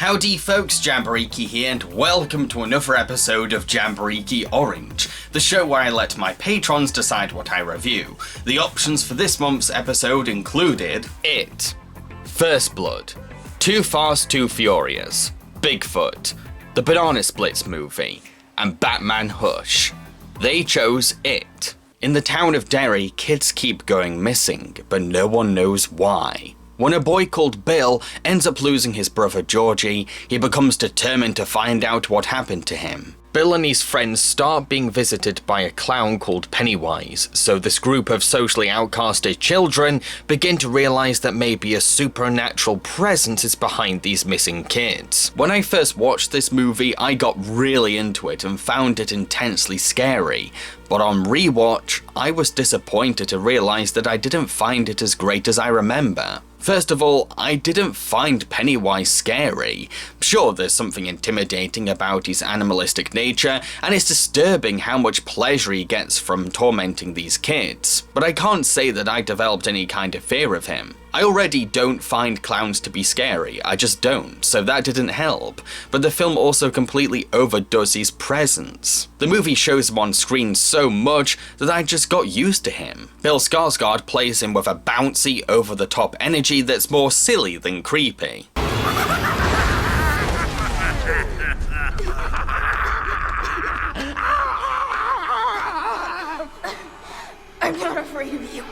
Howdy folks, Jambareeqi here, and welcome to another episode of Jambareeqi Orange, the show where I let my patrons decide what I review. The options for this month's episode included It, First Blood, Too Fast, Too Furious, Bigfoot, the Banana Splits movie, and Batman Hush. They chose It. In the town of Derry, kids keep going missing, but no one knows why. When a boy called Bill ends up losing his brother Georgie, he becomes determined to find out what happened to him. Bill and his friends start being visited by a clown called Pennywise, so this group of socially outcasted children begin to realize that maybe a supernatural presence is behind these missing kids. When I first watched this movie, I got really into it and found it intensely scary, but on rewatch, I was disappointed to realize that I didn't find it as great as I remember. First of all, I didn't find Pennywise scary. Sure, there's something intimidating about his animalistic nature, and it's disturbing how much pleasure he gets from tormenting these kids, but I can't say that I developed any kind of fear of him. I already don't find clowns to be scary, I just don't, so that didn't help, but the film also completely overdoes his presence. The movie shows him on screen so much that I just got used to him. Bill Skarsgård plays him with a bouncy, over-the-top energy that's more silly than creepy. I'm not afraid of you.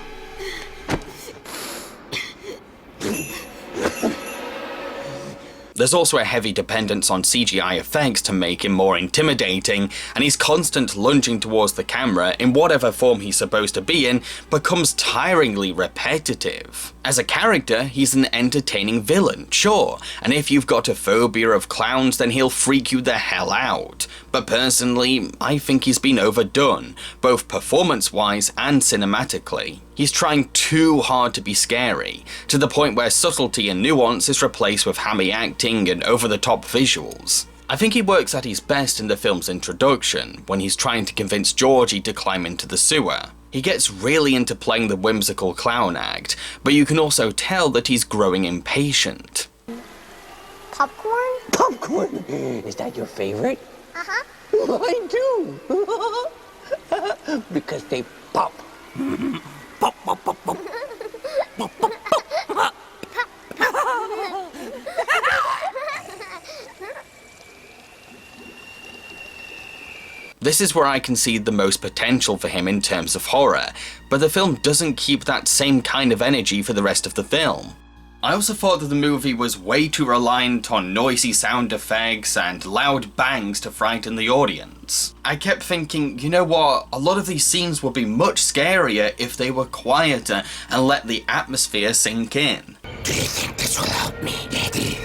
There's also a heavy dependence on CGI effects to make him more intimidating, and his constant lunging towards the camera in whatever form he's supposed to be in becomes tiringly repetitive. As a character, he's an entertaining villain, sure, and if you've got a phobia of clowns then he'll freak you the hell out. But personally, I think he's been overdone, both performance-wise and cinematically. He's trying too hard to be scary, to the point where subtlety and nuance is replaced with hammy acting and over-the-top visuals. I think he works at his best in the film's introduction, when he's trying to convince Georgie to climb into the sewer. He gets really into playing the whimsical clown act, but you can also tell that he's growing impatient. Popcorn? Popcorn? Is that your favorite? Uh-huh. Mine too. Because they pop. Pop, pop, pop, pop. Pop, pop, pop. This is where I can see the most potential for him in terms of horror, but the film doesn't keep that same kind of energy for the rest of the film. I also thought that the movie was way too reliant on noisy sound effects and loud bangs to frighten the audience. I kept thinking, you know what, a lot of these scenes would be much scarier if they were quieter and let the atmosphere sink in. Do you think this will help me, Daddy?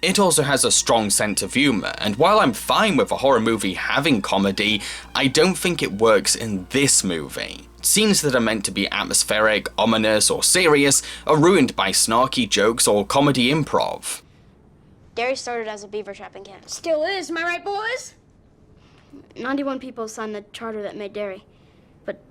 It also has a strong sense of humour, and while I'm fine with a horror movie having comedy, I don't think it works in this movie. Scenes that are meant to be atmospheric, ominous, or serious are ruined by snarky jokes or comedy improv. Derry started as a beaver trapping camp. Still is, am I right, boys? 91 people signed the charter that made Derry, but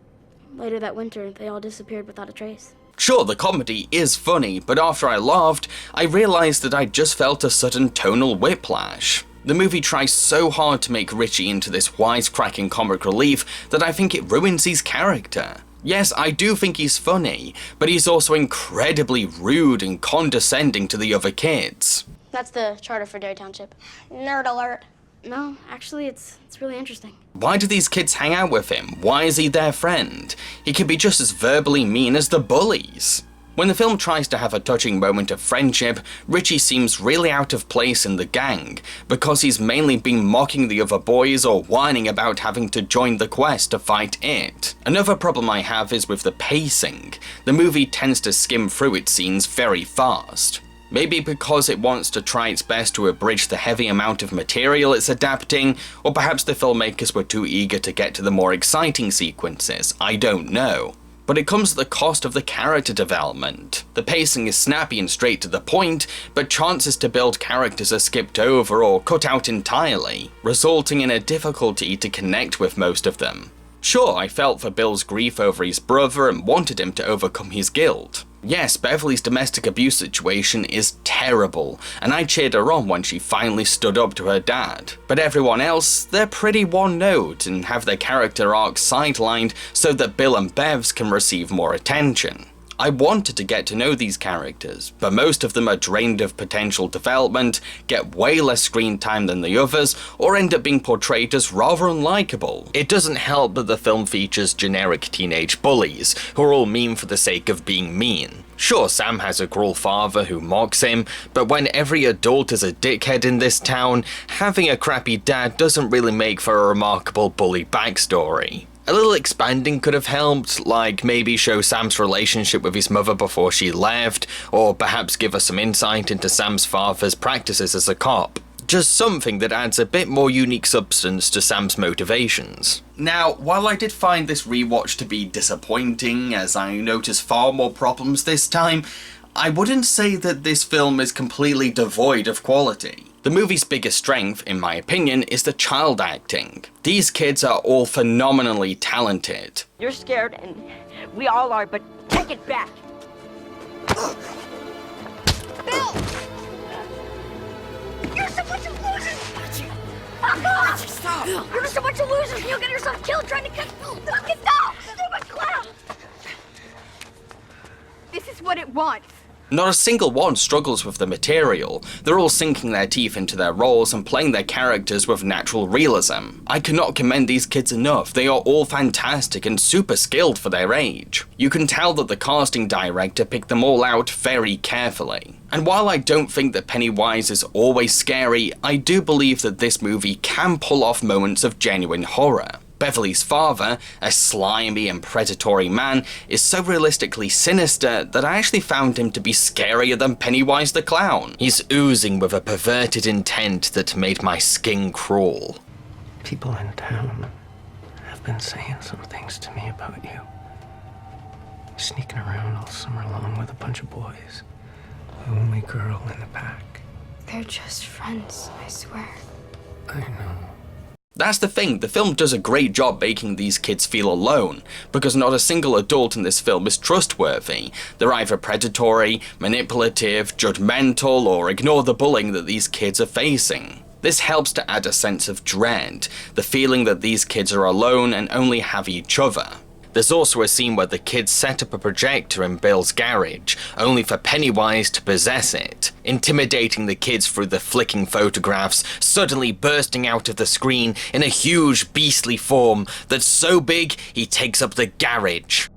later that winter, they all disappeared without a trace. Sure, the comedy is funny, but after I laughed, I realised that I just felt a sudden tonal whiplash. The movie tries so hard to make Richie into this wisecracking comic relief that I think it ruins his character. Yes, I do think he's funny, but he's also incredibly rude and condescending to the other kids. That's the charter for Derry Township. Nerd alert. No, actually, it's really interesting. Why do these kids hang out with him? Why is he their friend? He could be just as verbally mean as the bullies. When the film tries to have a touching moment of friendship, Richie seems really out of place in the gang, because he's mainly been mocking the other boys or whining about having to join the quest to fight it. Another problem I have is with the pacing. The movie tends to skim through its scenes very fast. Maybe because it wants to try its best to abridge the heavy amount of material it's adapting, or perhaps the filmmakers were too eager to get to the more exciting sequences, I don't know. But it comes at the cost of the character development. The pacing is snappy and straight to the point, but chances to build characters are skipped over or cut out entirely, resulting in a difficulty to connect with most of them. Sure, I felt for Bill's grief over his brother and wanted him to overcome his guilt. Yes, Beverly's domestic abuse situation is terrible, and I cheered her on when she finally stood up to her dad. But everyone else, they're pretty one note and have their character arcs sidelined so that Bill and Bev's can receive more attention. I wanted to get to know these characters, but most of them are drained of potential development, get way less screen time than the others, or end up being portrayed as rather unlikable. It doesn't help that the film features generic teenage bullies, who are all mean for the sake of being mean. Sure, Sam has a cruel father who mocks him, but when every adult is a dickhead in this town, having a crappy dad doesn't really make for a remarkable bully backstory. A little expanding could have helped, like maybe show Sam's relationship with his mother before she left, or perhaps give us some insight into Sam's father's practices as a cop. Just something that adds a bit more unique substance to Sam's motivations. Now, while I did find this rewatch to be disappointing, as I noticed far more problems this time, I wouldn't say that this film is completely devoid of quality. The movie's biggest strength, in my opinion, is the child acting. These kids are all phenomenally talented. You're scared, and we all are, but take it back. Bill! You're so much of losers! Stop! You're so much of losers, and you'll get yourself killed trying to catch... Stop! Stupid clown! This is what it wants. Not a single one struggles with the material. They're all sinking their teeth into their roles and playing their characters with natural realism. I cannot commend these kids enough. They are all fantastic and super skilled for their age. You can tell that the casting director picked them all out very carefully. And while I don't think that Pennywise is always scary, I do believe that this movie can pull off moments of genuine horror. Beverly's father, a slimy and predatory man, is so realistically sinister that I actually found him to be scarier than Pennywise the clown. He's oozing with a perverted intent that made my skin crawl. People in town have been saying some things to me about you. Sneaking around all summer long with a bunch of boys. The only girl in the pack. They're just friends, I swear. I know. That's the thing, the film does a great job making these kids feel alone, because not a single adult in this film is trustworthy. They're either predatory, manipulative, judgmental, or ignore the bullying that these kids are facing. This helps to add a sense of dread, the feeling that these kids are alone and only have each other. There's also a scene where the kids set up a projector in Bill's garage, only for Pennywise to possess it, intimidating the kids through the flicking photographs, suddenly bursting out of the screen in a huge beastly form that's so big he takes up the garage.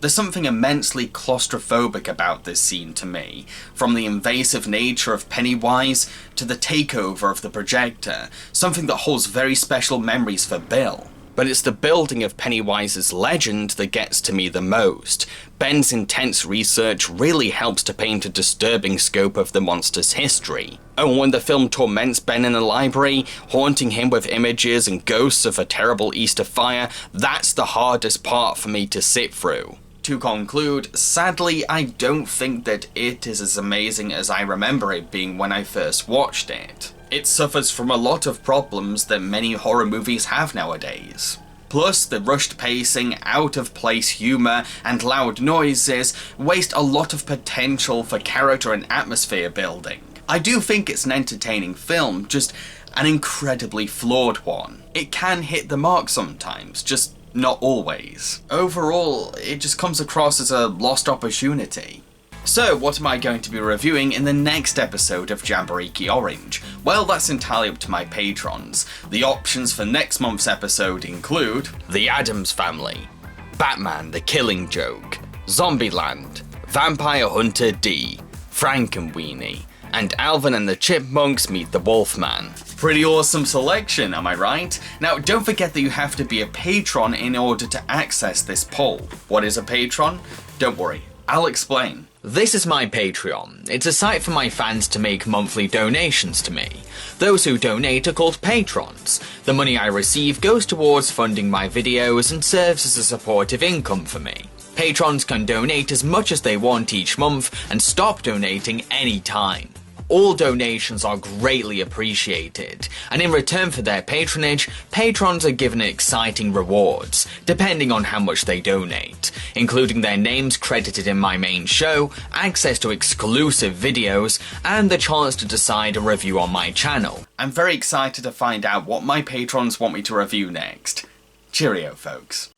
There's something immensely claustrophobic about this scene to me, from the invasive nature of Pennywise to the takeover of the projector, something that holds very special memories for Bill. But it's the building of Pennywise's legend that gets to me the most. Ben's intense research really helps to paint a disturbing scope of the monster's history. And when the film torments Ben in a library, haunting him with images and ghosts of a terrible Easter fire, that's the hardest part for me to sit through. To conclude, sadly, I don't think that it is as amazing as I remember it being when I first watched it. It suffers from a lot of problems that many horror movies have nowadays. Plus, the rushed pacing, out-of-place humour, and loud noises waste a lot of potential for character and atmosphere building. I do think it's an entertaining film, just an incredibly flawed one. It can hit the mark sometimes, just not always. Overall, it just comes across as a lost opportunity. So, what am I going to be reviewing in the next episode of Jambareeqi Orange? Well, that's entirely up to my patrons. The options for next month's episode include The Addams Family, Batman the Killing Joke, Zombieland, Vampire Hunter D, Frankenweenie, and Alvin and the Chipmunks Meet the Wolfman. Pretty awesome selection, am I right? Now, don't forget that you have to be a patron in order to access this poll. What is a patron? Don't worry, I'll explain. This is my Patreon. It's a site for my fans to make monthly donations to me. Those who donate are called patrons. The money I receive goes towards funding my videos and serves as a supportive income for me. Patrons can donate as much as they want each month and stop donating any time. All donations are greatly appreciated, and in return for their patronage, patrons are given exciting rewards, depending on how much they donate, including their names credited in my main show, access to exclusive videos, and the chance to decide a review on my channel. I'm very excited to find out what my patrons want me to review next. Cheerio, folks.